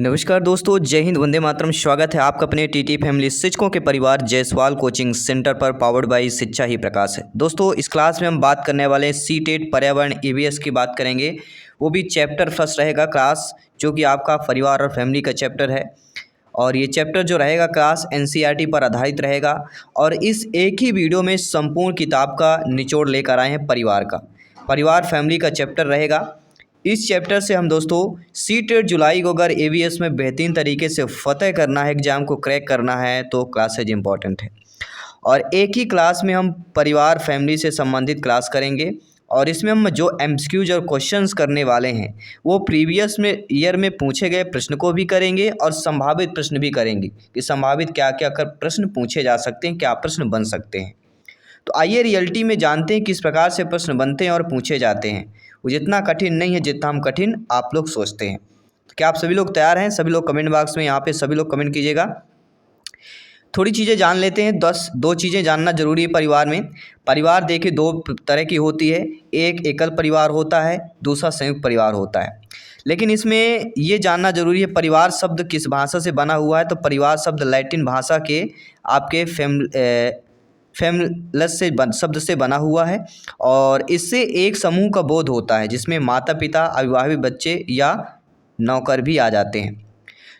नमस्कार दोस्तों, जय हिंद, वंदे मातरम। स्वागत है आपका अपने टीटी फैमिली शिक्षकों के परिवार जायसवाल कोचिंग सेंटर पर, पावर्ड बाय शिक्षा ही प्रकाश है। दोस्तों, इस क्लास में हम बात करने वाले हैं सीटेट पर्यावरण ईवीएस की बात करेंगे। वो भी चैप्टर फर्स्ट रहेगा क्लास, जो कि आपका परिवार और फैमिली का चैप्टर है। और ये चैप्टर जो रहेगा क्लास एनसीईआरटी पर आधारित रहेगा। और इस एक ही वीडियो में संपूर्ण किताब का निचोड़ लेकर आए हैं परिवार फैमिली का चैप्टर रहेगा। इस चैप्टर से हम दोस्तों सीटेट जुलाई को अगर एवीएस में बेहतरीन तरीके से फतेह करना है, एग्ज़ाम को क्रैक करना है, तो क्लासेज इंपॉर्टेंट है। और एक ही क्लास में हम परिवार फैमिली से संबंधित क्लास करेंगे। और इसमें हम जो एमसीक्यूज और क्वेश्चंस करने वाले हैं वो प्रीवियस में ईयर में पूछे गए प्रश्न को भी करेंगे और संभावित प्रश्न भी करेंगे कि संभावित क्या क्या कर प्रश्न पूछे जा सकते हैं, क्या प्रश्न बन सकते हैं। तो आइए रियलिटी में जानते हैं किस प्रकार से प्रश्न बनते हैं और पूछे जाते हैं। वो जितना कठिन नहीं है जितना हम कठिन आप लोग सोचते हैं। तो क्या आप सभी लोग तैयार हैं? सभी लोग कमेंट बॉक्स में यहाँ पे सभी लोग कमेंट कीजिएगा। थोड़ी चीज़ें जान लेते हैं। दो चीज़ें जानना जरूरी है परिवार में। परिवार देखिए दो तरह की होती है, एक एकल परिवार होता है, दूसरा संयुक्त परिवार होता है। लेकिन इसमें ये जानना जरूरी है परिवार शब्द किस भाषा से बना हुआ है। तो परिवार शब्द लैटिन भाषा के आपके फैमिलस से शब्द से बना हुआ है। और इससे एक समूह का बोध होता है जिसमें माता पिता, अविवाहित बच्चे या नौकर भी आ जाते हैं।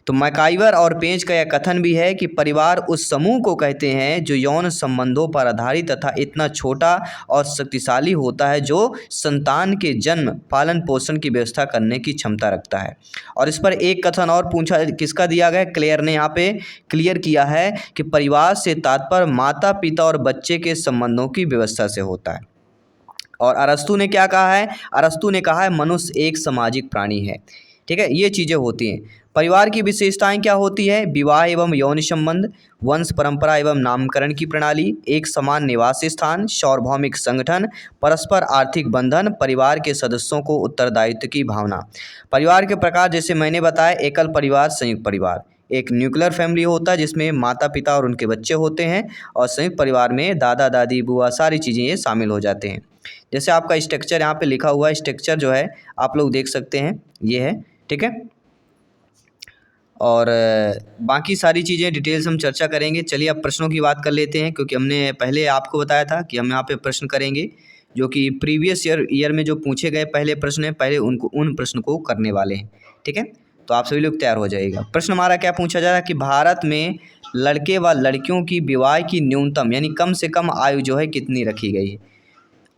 तो मैकाइवर और पेंच का यह कथन भी है कि परिवार उस समूह को कहते हैं जो यौन संबंधों पर आधारित तथा इतना छोटा और शक्तिशाली होता है जो संतान के जन्म, पालन पोषण की व्यवस्था करने की क्षमता रखता है। और इस पर एक कथन और पूछा किसका दिया गया, क्लेयर ने यहाँ पे क्लियर किया है कि परिवार से तात्पर्य माता पिता और बच्चे के संबंधों की व्यवस्था से होता है। और अरस्तु ने क्या कहा है? अरस्तु ने कहा है मनुष्य एक सामाजिक प्राणी है। ठीक है, ये चीज़ें होती हैं। परिवार की विशेषताएं क्या होती है? विवाह एवं यौन संबंध, वंश परंपरा एवं नामकरण की प्रणाली, एक समान निवास स्थान, सार्वभौमिक संगठन, परस्पर आर्थिक बंधन, परिवार के सदस्यों को उत्तरदायित्व की भावना। परिवार के प्रकार जैसे मैंने बताया, एकल परिवार, संयुक्त परिवार। एक न्यूक्लियर फैमिली होता है जिसमें माता पिता और उनके बच्चे होते हैं। और संयुक्त परिवार में दादा दादी, बुआ, सारी चीज़ें ये शामिल हो जाते हैं। जैसे आपका स्ट्रक्चर यहाँ पे लिखा हुआ है, स्ट्रक्चर जो है आप लोग देख सकते हैं, ये है। ठीक है, और बाकी सारी चीज़ें डिटेल्स हम चर्चा करेंगे। चलिए अब प्रश्नों की बात कर लेते हैं, क्योंकि हमने पहले आपको बताया था कि हम यहाँ पे प्रश्न करेंगे जो कि प्रीवियस ईयर में जो पूछे गए पहले प्रश्न हैं, पहले उन प्रश्न को करने वाले हैं। ठीक है, तो आप सभी लोग तैयार हो जाइएगा। प्रश्न हमारा क्या पूछा जा रहा है कि भारत में लड़के व लड़कियों की विवाह की न्यूनतम यानी कम से कम आयु जो है कितनी रखी गई है।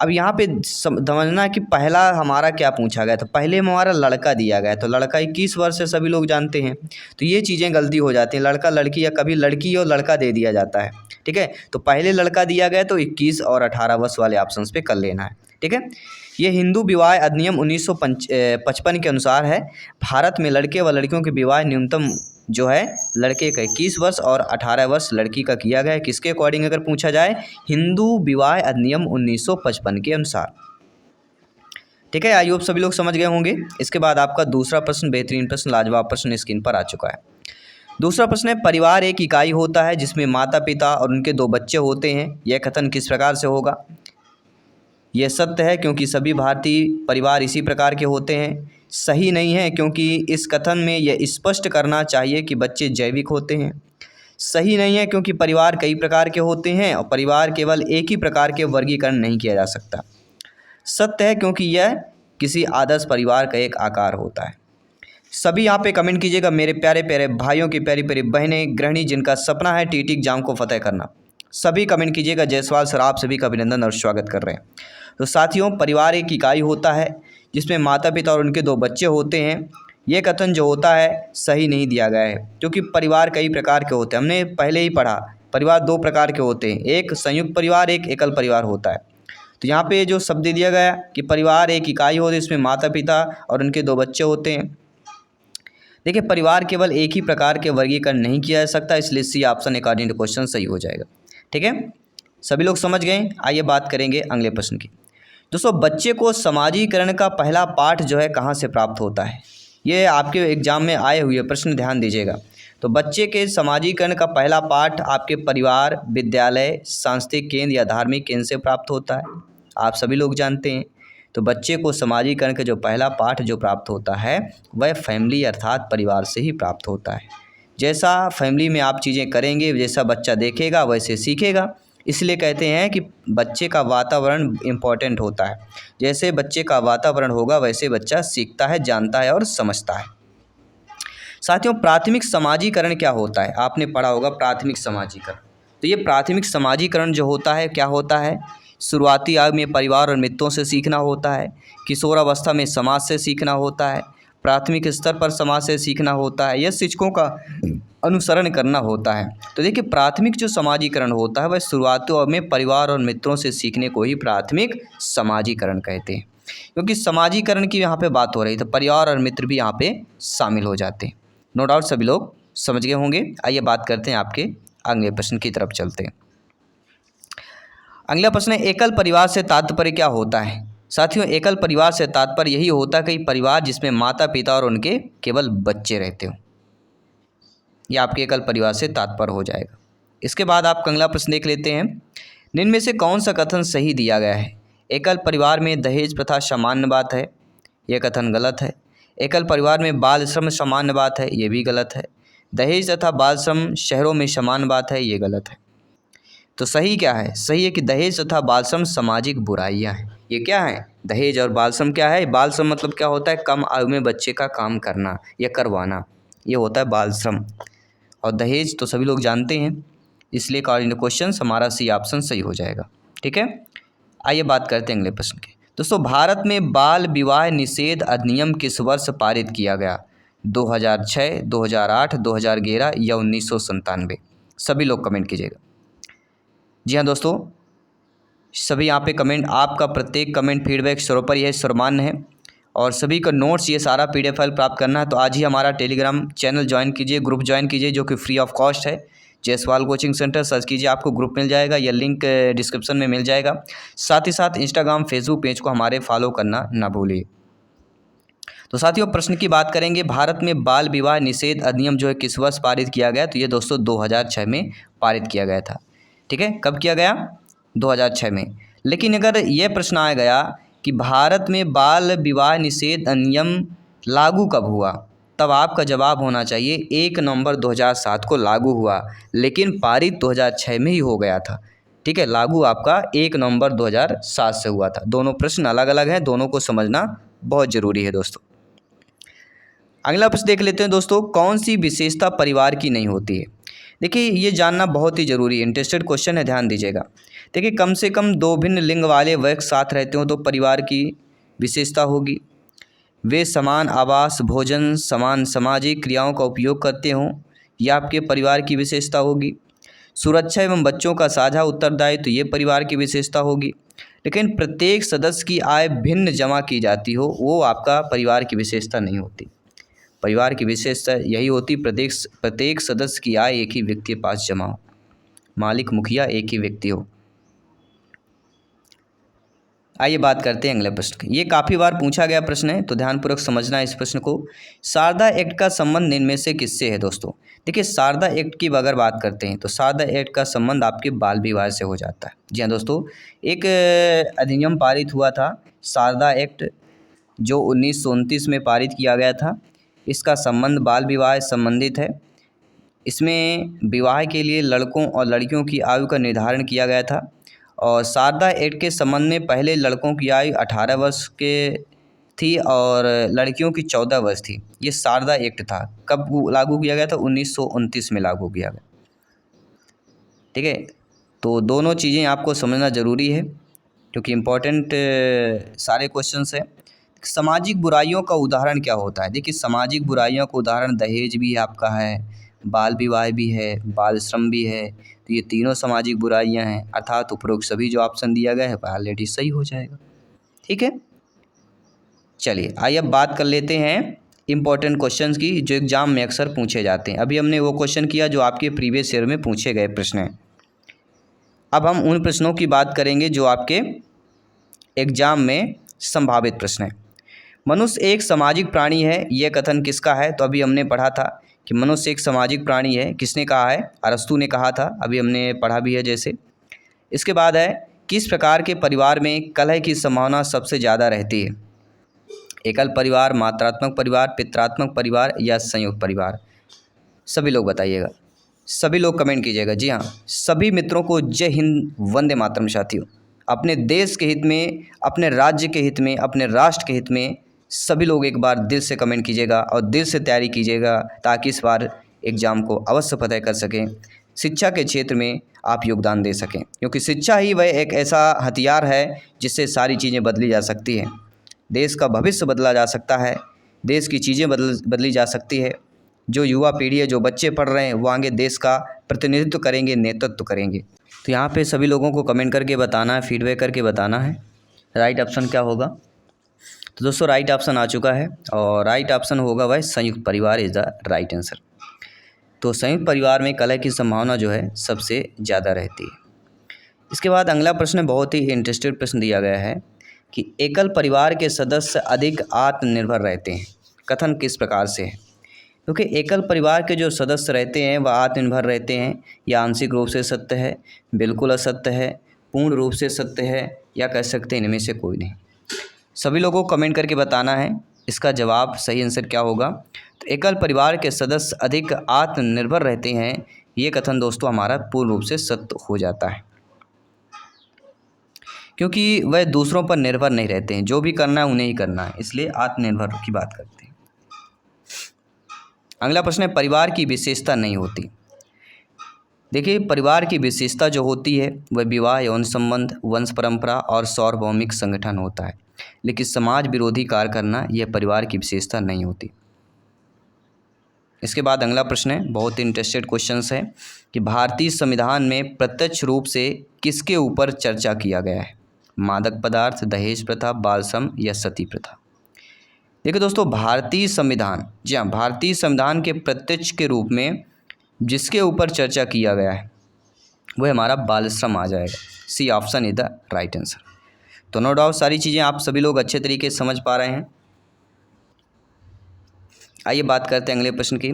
अब यहाँ पे समझना कि पहला हमारा क्या पूछा गया। तो पहले में हमारा लड़का दिया गया, तो लड़का 21 वर्ष से सभी लोग जानते हैं। तो ये चीज़ें गलती हो जाती हैं, लड़का लड़की या कभी लड़की और लड़का दे दिया जाता है। ठीक है, तो पहले लड़का दिया गया तो 21 और 18 वर्ष वाले ऑप्शन पे कर लेना है। ठीक है, ये हिंदू विवाह अधिनियम 1955 के अनुसार है। भारत में लड़के व लड़कियों के विवाह न्यूनतम जो है लड़के का 21 वर्ष और 18 वर्ष लड़की का किया गया है। किसके अकॉर्डिंग अगर पूछा जाए? हिंदू विवाह अधिनियम 1955 के अनुसार। ठीक है, आई होप सभी लोग समझ गए होंगे। इसके बाद आपका दूसरा प्रश्न, बेहतरीन प्रश्न, लाजवाब प्रश्न स्क्रीन पर आ चुका है। दूसरा प्रश्न है, परिवार एक इकाई होता है जिसमें माता पिता और उनके 2 बच्चे होते हैं। यह कथन किस प्रकार से होगा? यह सत्य है क्योंकि सभी भारतीय परिवार इसी प्रकार के होते हैं। सही नहीं है क्योंकि इस कथन में यह स्पष्ट करना चाहिए कि बच्चे जैविक होते हैं। सही नहीं है क्योंकि परिवार कई प्रकार के होते हैं और परिवार केवल एक ही प्रकार के वर्गीकरण नहीं किया जा सकता। सत्य है क्योंकि यह किसी आदर्श परिवार का एक आकार होता है। सभी यहाँ पे कमेंट कीजिएगा मेरे प्यारे प्यारे भाइयों की, प्यारी प्यारी बहनें, गृहिणी जिनका सपना है टीटी एग्जाम को फतेह करना, सभी कमेंट कीजिएगा। जायसवाल सर आप सभी का अभिनंदन और स्वागत कर रहे हैं। तो साथियों, परिवार एक इकाई होता है जिसमें माता पिता और उनके 2 बच्चे होते हैं। ये कथन जो होता है सही नहीं दिया गया है क्योंकि परिवार कई प्रकार के होते हैं। हमने पहले ही पढ़ा, परिवार 2 प्रकार के होते हैं, एक संयुक्त परिवार, एक एकल परिवार होता है। तो यहाँ पे जो शब्द दिया गया कि परिवार एक इकाई होती है इसमें माता पिता और उनके 2 बच्चे होते हैं। देखिए, परिवार केवल एक ही प्रकार के वर्गीकरण नहीं किया जा सकता, इसलिए C option according to question सही हो जाएगा। ठीक है, सभी लोग समझ गए। आइए बात करेंगे अगले प्रश्न की। दोस्तों, बच्चे को समाजीकरण का पहला पाठ जो है कहाँ से प्राप्त होता है? ये आपके एग्जाम में आए हुए प्रश्न, ध्यान दीजिएगा। तो बच्चे के समाजीकरण का पहला पाठ आपके परिवार, विद्यालय, सांस्कृतिक केंद्र या धार्मिक केंद्र से प्राप्त होता है। आप सभी लोग जानते हैं। तो बच्चे को समाजीकरण का जो पहला पाठ जो प्राप्त होता है वह फैमिली अर्थात परिवार से ही प्राप्त होता है। जैसा फैमिली में आप चीज़ें करेंगे, जैसा बच्चा देखेगा वैसे सीखेगा। इसलिए कहते हैं कि बच्चे का वातावरण इम्पॉर्टेंट होता है। जैसे बच्चे का वातावरण होगा वैसे बच्चा सीखता है, जानता है और समझता है। साथियों, प्राथमिक समाजीकरण क्या होता है? आपने पढ़ा होगा प्राथमिक समाजीकरण। तो ये प्राथमिक समाजीकरण जो होता है क्या होता है? शुरुआती आयु में परिवार और मित्रों से सीखना होता है, किशोरावस्था में समाज से सीखना होता है, प्राथमिक स्तर पर समाज से सीखना होता है या शिक्षकों का अनुसरण करना होता है। तो देखिए, प्राथमिक जो समाजीकरण होता है वह शुरुआती में परिवार और मित्रों से सीखने को ही प्राथमिक समाजीकरण कहते हैं। क्योंकि समाजीकरण की यहाँ पे बात हो रही, तो परिवार और मित्र भी यहाँ पे शामिल हो जाते हैं। नो डाउट सभी लोग समझ गए होंगे। आइए बात करते हैं आपके अगले प्रश्न की तरफ चलते हैं। अगला प्रश्न है, एकल परिवार से तात्पर्य क्या होता है? साथियों, एकल परिवार से तात्पर्य यही होता है कि परिवार जिसमें माता पिता और उनके केवल बच्चे रहते हो, ये आपके एकल परिवार से तात्पर्य हो जाएगा। इसके बाद आप अगला प्रश्न देख लेते हैं, निम्न में से कौन सा कथन सही दिया गया है? एकल परिवार में दहेज प्रथा सामान्य बात है, यह कथन गलत है। एकल परिवार में बाल श्रम सामान्य बात है, ये भी गलत है। दहेज तथा बाल श्रम शहरों में समान बात है, ये गलत है। तो सही क्या है? सही है कि दहेज तथा बाल श्रम सामाजिक बुराइयां हैं। ये क्या है? दहेज और बाल श्रम क्या है? बाल श्रम मतलब क्या होता है? कम आयु में बच्चे का काम करना या करवाना, ये होता है बाल श्रम। और दहेज तो सभी लोग जानते हैं, इसलिए अकॉर्डिंग टू क्वेश्चन हमारा सी ऑप्शन सही हो जाएगा। ठीक है, आइए बात करते हैं अगले प्रश्न की। दोस्तों, भारत में बाल विवाह निषेध अधिनियम किस वर्ष पारित किया गया? 2006, 2008, 2011 या 1997? सभी लोग कमेंट कीजिएगा। जी हाँ दोस्तों, सभी यहाँ पे कमेंट, आपका प्रत्येक कमेंट फीडबैक सर्वोपरि है, सर्वमान्य है। और सभी का नोट्स ये सारा PDF फाइल प्राप्त करना है तो आज ही हमारा टेलीग्राम चैनल ज्वाइन कीजिए, ग्रुप ज्वाइन कीजिए, जो कि फ्री ऑफ कॉस्ट है। जयसवाल कोचिंग सेंटर सर्च कीजिए, आपको ग्रुप मिल जाएगा, या लिंक डिस्क्रिप्शन में मिल जाएगा। साथ ही साथ इंस्टाग्राम फेसबुक पेज को हमारे फॉलो करना ना भूलिए। तो साथियों, प्रश्न की बात करेंगे, भारत में बाल विवाह निषेध अधिनियम जो है किस वर्ष पारित किया गया? तो ये दोस्तों 2006 में पारित किया गया था। ठीक है, कब किया गया? 2006 में। लेकिन अगर ये प्रश्न आ गया कि भारत में बाल विवाह निषेध अधिनियम लागू कब हुआ, तब आपका जवाब होना चाहिए 1 नवंबर 2007 को लागू हुआ, लेकिन पारित 2006 में ही हो गया था। ठीक है, लागू आपका 1 नवंबर 2007 से हुआ था। दोनों प्रश्न अलग अलग हैं, दोनों को समझना बहुत ज़रूरी है दोस्तों। अगला प्रश्न देख लेते हैं दोस्तों, कौन सी विशेषता परिवार की नहीं होती है? देखिए, ये जानना बहुत ही ज़रूरी है, इंटरेस्टेड क्वेश्चन है, ध्यान दीजिएगा। देखिए, कम से कम 2 भिन्न लिंग वाले व्यक्ति साथ रहते हो तो परिवार की विशेषता होगी। वे समान आवास, भोजन, समान सामाजिक क्रियाओं का उपयोग करते हों, यह आपके परिवार की विशेषता होगी। सुरक्षा एवं बच्चों का साझा उत्तरदायित्व, ये परिवार की विशेषता होगी। लेकिन प्रत्येक सदस्य की आय भिन्न जमा की जाती हो, वो आपका परिवार की विशेषता नहीं होती। परिवार की विशेषता यही होती, प्रत्येक सदस्य की आय एक ही व्यक्ति के पास जमा हो, मालिक मुखिया एक ही व्यक्ति हो। आइए बात करते हैं अगले प्रश्न की। ये काफ़ी बार पूछा गया प्रश्न है, तो ध्यानपूर्वक समझना है इस प्रश्न को। शारदा एक्ट का संबंध इनमें से किससे है दोस्तों? देखिए, शारदा एक्ट की अगर बात करते हैं तो शारदा एक्ट का संबंध आपके बाल विवाह से हो जाता है। जी हाँ दोस्तों, एक अधिनियम पारित हुआ था, शारदा एक्ट, जो 1929 में पारित किया गया था। इसका संबंध बाल विवाह से संबंधित है। इसमें विवाह के लिए लड़कों और लड़कियों की आयु का निर्धारण किया गया था। और शारदा एक्ट के संबंध में पहले लड़कों की आयु 18 वर्ष के थी और लड़कियों की 14 वर्ष थी। ये शारदा एक्ट था। कब लागू किया गया था? 1929 में लागू किया गया। ठीक है, तो दोनों चीज़ें आपको समझना ज़रूरी है क्योंकि इम्पोर्टेंट सारे क्वेश्चंस हैं। सामाजिक बुराइयों का उदाहरण क्या होता है? देखिए, सामाजिक बुराइयों का उदाहरण दहेज भी आपका है, बाल विवाह भी है, बाल श्रम भी है। तो ये तीनों सामाजिक बुराइयां हैं, अर्थात उपरोक्त सभी जो ऑप्शन दिया गया है ऑलरेडी सही हो जाएगा। ठीक है, चलिए आइए अब बात कर लेते हैं इम्पोर्टेंट क्वेश्चंस की जो एग्जाम में अक्सर पूछे जाते हैं। अभी हमने वो क्वेश्चन किया जो आपके प्रीवियस ईयर में पूछे गए प्रश्न हैं। अब हम उन प्रश्नों की बात करेंगे जो आपके एग्जाम में संभावित प्रश्न हैं। मनुष्य एक सामाजिक प्राणी है, यह कथन किसका है? तो अभी हमने पढ़ा था कि मनुष्य एक सामाजिक प्राणी है। किसने कहा है? अरस्तु ने कहा था, अभी हमने पढ़ा भी है जैसे। इसके बाद है किस प्रकार के परिवार में कलह की संभावना सबसे ज़्यादा रहती है? एकल परिवार, मात्रात्मक परिवार, पितरात्मक परिवार या संयुक्त परिवार? सभी लोग बताइएगा, सभी लोग कमेंट कीजिएगा। जी हाँ, सभी मित्रों को जय हिंद, वंदे मातरम साथियों। अपने देश के हित में, अपने राज्य के हित में, अपने राष्ट्र के हित में सभी लोग एक बार दिल से कमेंट कीजिएगा और दिल से तैयारी कीजिएगा ताकि इस बार एग्ज़ाम को अवश्य फतह कर सकें, शिक्षा के क्षेत्र में आप योगदान दे सकें, क्योंकि शिक्षा ही वह एक ऐसा हथियार है जिससे सारी चीज़ें बदली जा सकती हैं। देश का भविष्य बदला जा सकता है, देश की चीज़ें बदली जा सकती है। जो युवा पीढ़ी है, जो बच्चे पढ़ रहे हैं, वो आगे देश का प्रतिनिधित्व करेंगे, नेतृत्व करेंगे। तो यहाँ पे सभी लोगों को कमेंट करके बताना है, फीडबैक करके बताना है राइट ऑप्शन क्या होगा। तो दोस्तों राइट ऑप्शन आ चुका है और राइट ऑप्शन होगा वह संयुक्त परिवार इज़ द राइट आंसर। तो संयुक्त परिवार में कलह की संभावना जो है सबसे ज़्यादा रहती है। इसके बाद अगला प्रश्न बहुत ही इंटरेस्टेड प्रश्न दिया गया है कि एकल परिवार के सदस्य अधिक आत्मनिर्भर रहते हैं। कथन किस प्रकार से है? क्योंकि एकल परिवार के जो सदस्य रहते हैं वह आत्मनिर्भर रहते हैं, यह आंशिक रूप से सत्य है, बिल्कुल असत्य है, पूर्ण रूप से सत्य है, या कह सकते हैं इनमें से कोई नहीं। सभी लोगों को कमेंट करके बताना है इसका जवाब सही आंसर क्या होगा। तो एकल परिवार के सदस्य अधिक आत्मनिर्भर रहते हैं, ये कथन दोस्तों हमारा पूर्ण रूप से सत्य हो जाता है, क्योंकि वह दूसरों पर निर्भर नहीं रहते हैं, जो भी करना है उन्हें ही करना है, इसलिए आत्मनिर्भर की बात करते हैं। अगला प्रश्न है परिवार की विशेषता नहीं होती। देखिए, परिवार की विशेषता जो होती है वह विवाह, यौन संबंध, वंश परंपरा और सार्वभौमिक संगठन होता है, लेकिन समाज विरोधी कार्य करना यह परिवार की विशेषता नहीं होती। इसके बाद अगला प्रश्न है, बहुत ही इंटरेस्टेड क्वेश्चंस है कि भारतीय संविधान में प्रत्यक्ष रूप से किसके ऊपर चर्चा किया गया है? मादक पदार्थ, दहेज प्रथा, बाल श्रम या सती प्रथा? देखिए दोस्तों, भारतीय संविधान, जी हाँ, भारतीय संविधान के प्रत्यक्ष के रूप में जिसके ऊपर चर्चा किया गया है वह हमारा बाल श्रम आ जाएगा। C option is the right answer. तो नो डाउट सारी चीज़ें आप सभी लोग अच्छे तरीके से समझ पा रहे हैं। आइए बात करते हैं अगले प्रश्न की।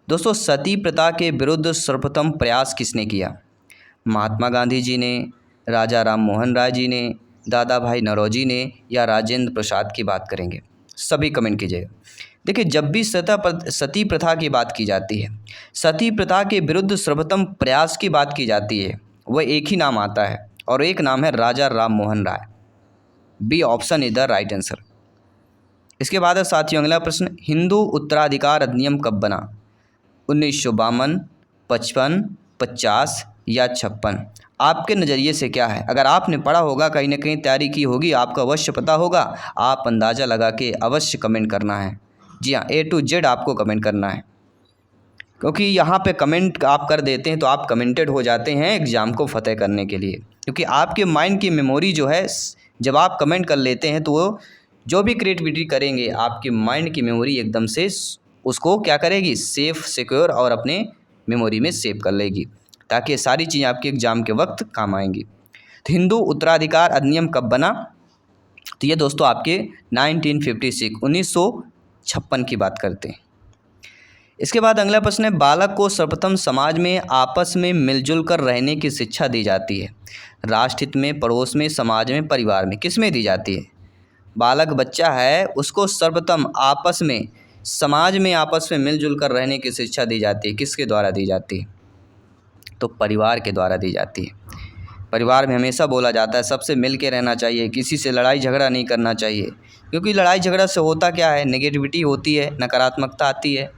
दोस्तों, सती प्रथा के विरुद्ध सर्वप्रथम प्रयास किसने किया? महात्मा गांधी जी ने, राजा राम मोहन राय जी ने, दादा भाई नौरोजी ने, या राजेंद्र प्रसाद की बात करेंगे? सभी कमेंट कीजिएगा। देखिए, जब भी सती प्रथा की बात की जाती है, सती प्रथा के विरुद्ध सर्वप्रथम प्रयास की बात की जाती है, वह एक ही नाम आता है और एक नाम है Raja Ram Mohan Roy. B option is the right answer. इसके बाद है साथियों अगला प्रश्न, हिंदू उत्तराधिकार अधिनियम कब बना? 1952, 55, 50 या 56? आपके नज़रिए से क्या है? अगर आपने पढ़ा होगा, कहीं ना कहीं तैयारी की होगी, आपको अवश्य पता होगा, आप अंदाज़ा लगा के अवश्य कमेंट करना है। जी हाँ, A to Z आपको कमेंट करना है, क्योंकि यहाँ पे कमेंट आप कर देते हैं तो आप कमेंटेड हो जाते हैं एग्ज़ाम को फतेह करने के लिए। क्योंकि आपके माइंड की मेमोरी जो है, जब आप कमेंट कर लेते हैं तो वो जो भी क्रिएटिविटी करेंगे, आपके माइंड की मेमोरी एकदम से उसको क्या करेगी, सेफ, सिक्योर और अपने मेमोरी में सेव कर लेगी, ताकि सारी चीज़ें आपके एग्ज़ाम के वक्त काम आएंगी। तो हिंदू उत्तराधिकार अधिनियम कब बना? तो ये दोस्तों आपके 1956 की बात करते हैं। इसके बाद अगला प्रश्न है, बालक को सर्वप्रथम समाज में आपस में मिलजुल कर रहने की शिक्षा दी जाती है। राष्ट्र हित में, पड़ोस में, समाज में, परिवार में, किस में दी जाती है? बालक बच्चा है, उसको सर्वप्रथम आपस में, समाज में आपस में मिलजुल कर रहने की शिक्षा दी जाती है। किसके द्वारा दी जाती है? तो परिवार के द्वारा दी जाती है। परिवार में हमेशा बोला जाता है सबसे मिल के रहना चाहिए, किसी से लड़ाई झगड़ा नहीं करना चाहिए, क्योंकि लड़ाई झगड़ा से होता क्या है, नेगेटिविटी होती है, नकारात्मकता आती है।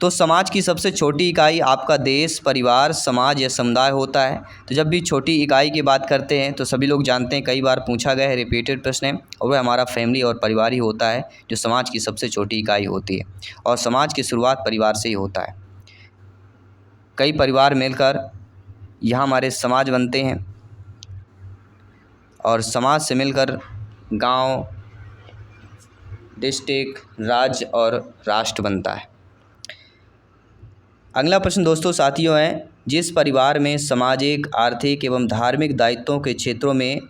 तो समाज की सबसे छोटी इकाई आपका देश, परिवार, समाज या समुदाय होता है। तो जब भी छोटी इकाई की बात करते हैं तो सभी लोग जानते हैं, कई बार पूछा गया है, रिपीटेड प्रश्न है, और वह हमारा फैमिली और परिवार ही होता है जो समाज की सबसे छोटी इकाई होती है। और समाज की शुरुआत परिवार से ही होता है। कई परिवार मिलकर यहाँ हमारे समाज बनते हैं और समाज से मिलकर गांव, डिस्ट्रिक्ट, राज्य और राष्ट्र बनता है। अगला प्रश्न दोस्तों साथियों है, जिस परिवार में सामाजिक, आर्थिक एवं धार्मिक दायित्वों के क्षेत्रों में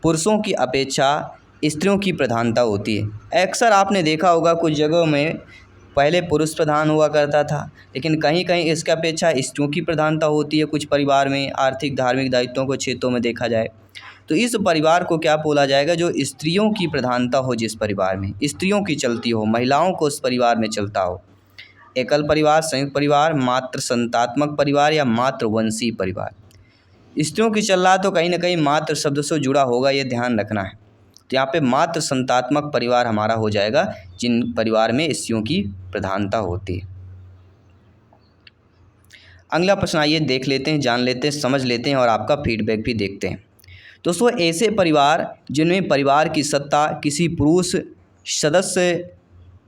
पुरुषों की अपेक्षा स्त्रियों की प्रधानता होती है। अक्सर आपने देखा होगा कुछ जगहों में पहले पुरुष प्रधान हुआ करता था, लेकिन कहीं कहीं इसके अपेक्षा स्त्रियों की प्रधानता होती है कुछ परिवार में, आर्थिक धार्मिक दायित्वों को क्षेत्रों में देखा जाए। तो इस परिवार को क्या बोला जाएगा? जो स्त्रियों की प्रधानता हो, जिस परिवार में स्त्रियों की चलती हो, महिलाओं को उस परिवार में चलता हो। एकल परिवार, संयुक्त परिवार, मात्र संतात्मक परिवार या मात्र वंशीय परिवार। स्त्रियों की चल रहा तो कहीं ना कहीं मात्र शब्द से जुड़ा होगा, ये ध्यान रखना है। तो यहाँ पे मात्र संतात्मक परिवार हमारा हो जाएगा, जिन परिवार में स्त्रियों की प्रधानता होती है। अगला प्रश्न आइए देख लेते हैं, जान लेते हैं, समझ लेते हैं और आपका फीडबैक भी देखते हैं। दोस्तों, ऐसे परिवार जिनमें परिवार की सत्ता किसी पुरुष सदस्य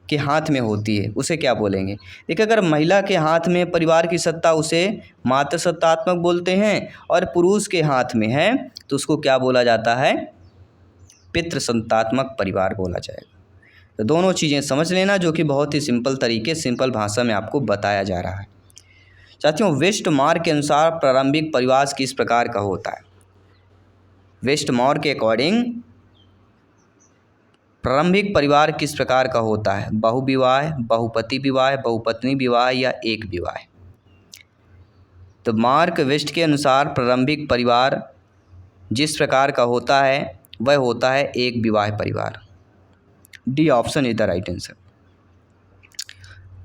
के हाथ में होती है, उसे क्या बोलेंगे? देखिए, अगर महिला के हाथ में परिवार की सत्ता, उसे मातृसत्तात्मक बोलते हैं, और पुरुष के हाथ में है तो उसको क्या बोला जाता है? पितृसत्तात्मक परिवार बोला जाएगा। तो दोनों चीज़ें समझ लेना, जो कि बहुत ही सिंपल तरीके, सिंपल भाषा में आपको बताया जा रहा है। साथियों, वेस्टमॉर के अनुसार प्रारंभिक परिवार किस प्रकार का होता है? वेस्टमॉर के अकॉर्डिंग प्रारंभिक परिवार किस प्रकार का होता है? बहुविवाह, बहुपति विवाह, बहुपत्नी विवाह या एक विवाह? तो मार्क वेस्ट के अनुसार प्रारंभिक परिवार जिस प्रकार का होता है वह होता है एक विवाह परिवार। D option is the right answer.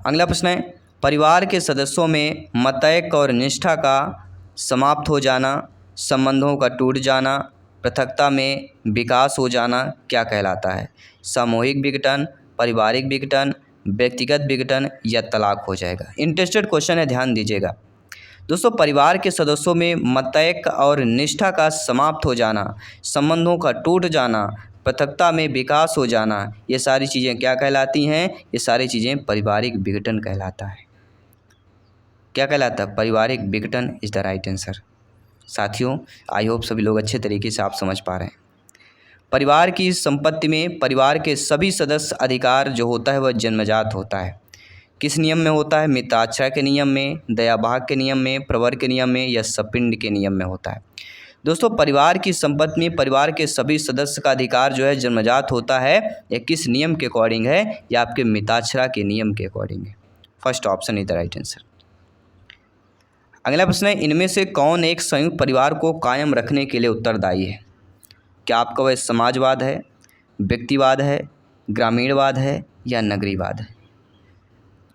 अगला प्रश्न है, परिवार के सदस्यों में मतैक्य और निष्ठा का समाप्त हो जाना, संबंधों का टूट जाना, पृथकता में विकास हो जाना क्या कहलाता है? सामूहिक विघटन, पारिवारिक विघटन, व्यक्तिगत विघटन या तलाक हो जाएगा। इंटरेस्टेड क्वेश्चन है, ध्यान दीजिएगा। दोस्तों, परिवार के सदस्यों में मतैक्य और निष्ठा का समाप्त हो जाना, संबंधों का टूट जाना, पृथकता में विकास हो जाना, ये सारी चीज़ें क्या कहलाती हैं? ये सारी चीज़ें पारिवारिक विघटन कहलाता है। क्या कहलाता है? पारिवारिक विघटन इज़ द राइट आंसर। साथियों, आई होप सभी लोग अच्छे तरीके से आप समझ पा रहे हैं। परिवार की संपत्ति में परिवार के सभी सदस्य अधिकार जो होता है वह जन्मजात होता है। किस नियम में होता है? मिताक्षरा के नियम में, दयाभाग के नियम में, प्रवर के नियम में या सपिंड के नियम में होता है? दोस्तों, परिवार की संपत्ति में परिवार के सभी सदस्य का अधिकार जो है जन्मजात होता है। यह किस नियम के अकॉर्डिंग है? या आपके मिताक्षरा के नियम के अकॉर्डिंग है। First option is the right answer. अगला प्रश्न है, इनमें से कौन एक संयुक्त परिवार को कायम रखने के लिए उत्तरदायी है? क्या आपका वह समाजवाद है, व्यक्तिवाद है, ग्रामीणवाद है या नगरीवाद है?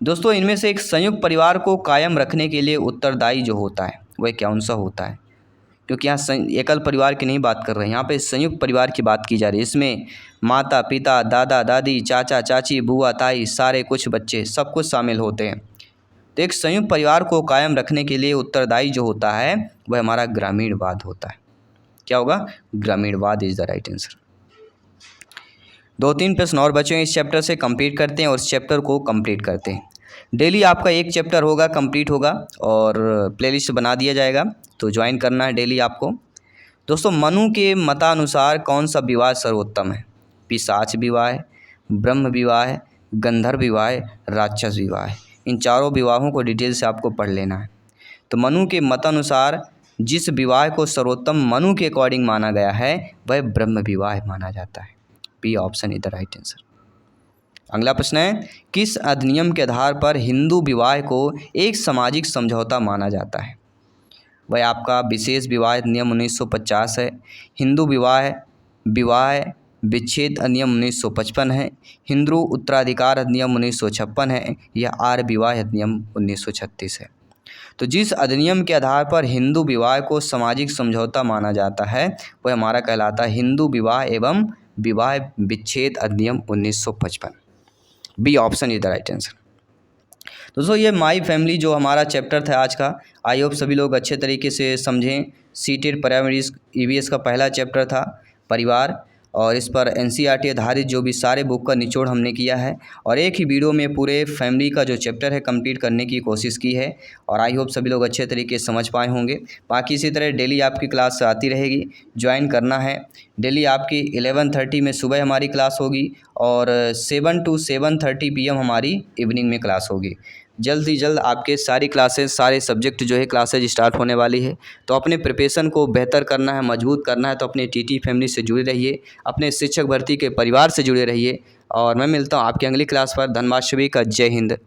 दोस्तों, इनमें से एक संयुक्त परिवार को कायम रखने के लिए उत्तरदायी जो होता है वह कौन सा होता है? क्योंकि यहाँ एकल परिवार की नहीं बात कर रहे हैं, यहाँ पे संयुक्त परिवार की बात की जा रही है। इसमें माता पिता, दादा दादी, चाचा चाची, बुआ ताई, सारे कुछ बच्चे, सब कुछ शामिल होते हैं। तो एक संयुक्त परिवार को कायम रखने के लिए उत्तरदायी जो होता है वह हमारा ग्रामीणवाद होता है। क्या होगा? ग्रामीणवाद इज द राइट आंसर। 2-3 प्रश्न और बचे हैं, इस चैप्टर से कंप्लीट करते हैं और इस चैप्टर को कंप्लीट करते हैं। डेली आपका एक चैप्टर होगा, कंप्लीट होगा और प्लेलिस्ट बना दिया जाएगा, तो ज्वाइन करना है डेली आपको। दोस्तों, मनु के मतानुसार कौन सा विवाह सर्वोत्तम है? पिशाच विवाह, ब्रह्म विवाह, गंधर्व विवाह, राक्षस विवाह। इन चारों विवाहों को डिटेल से आपको पढ़ लेना है। तो मनु के मतानुसार जिस विवाह को सर्वोत्तम मनु के अकॉर्डिंग माना गया है वह ब्रह्म विवाह माना जाता है। B option is the right answer. अगला प्रश्न है, किस अधिनियम के आधार पर हिंदू विवाह को एक सामाजिक समझौता माना जाता है? वह आपका विशेष विवाह अधिनियम 1950 है, हिंदू विवाह विच्छेद अधिनियम 1955 है, हिंदू उत्तराधिकार अधिनियम 1956 है या आर्य विवाह अधिनियम 1936 है। तो जिस अधिनियम के आधार पर हिंदू विवाह को सामाजिक समझौता माना जाता है वह हमारा कहलाता है हिंदू विवाह एवं विवाह विच्छेद अधिनियम 1955। B option is the right answer. दोस्तों, ये माई फैमिली जो हमारा चैप्टर था आज का, आई होप सभी लोग अच्छे तरीके से समझें। सीटेड प्राइमरी EVS का पहला चैप्टर था परिवार, और इस पर NCERT आधारित जो भी सारे बुक का निचोड़ हमने किया है और एक ही वीडियो में पूरे फैमिली का जो चैप्टर है कंप्लीट करने की कोशिश की है, और आई होप सभी लोग अच्छे तरीके से समझ पाए होंगे। बाकी इसी तरह डेली आपकी क्लास आती रहेगी, ज्वाइन करना है। डेली आपकी 11:30 में सुबह हमारी क्लास होगी और 7 to 7:30 PM हमारी इवनिंग में क्लास होगी। जल्द ही जल्द आपके सारी क्लासेस, सारे सब्जेक्ट जो है क्लासेज स्टार्ट होने वाली है। तो अपने प्रिपरेशन को बेहतर करना है, मजबूत करना है, तो अपने टीटी फैमिली से जुड़े रहिए, अपने शिक्षक भर्ती के परिवार से जुड़े रहिए। और मैं मिलता हूँ आपकी अगली क्लास पर। धन्यवाद सभी का। जय हिंद।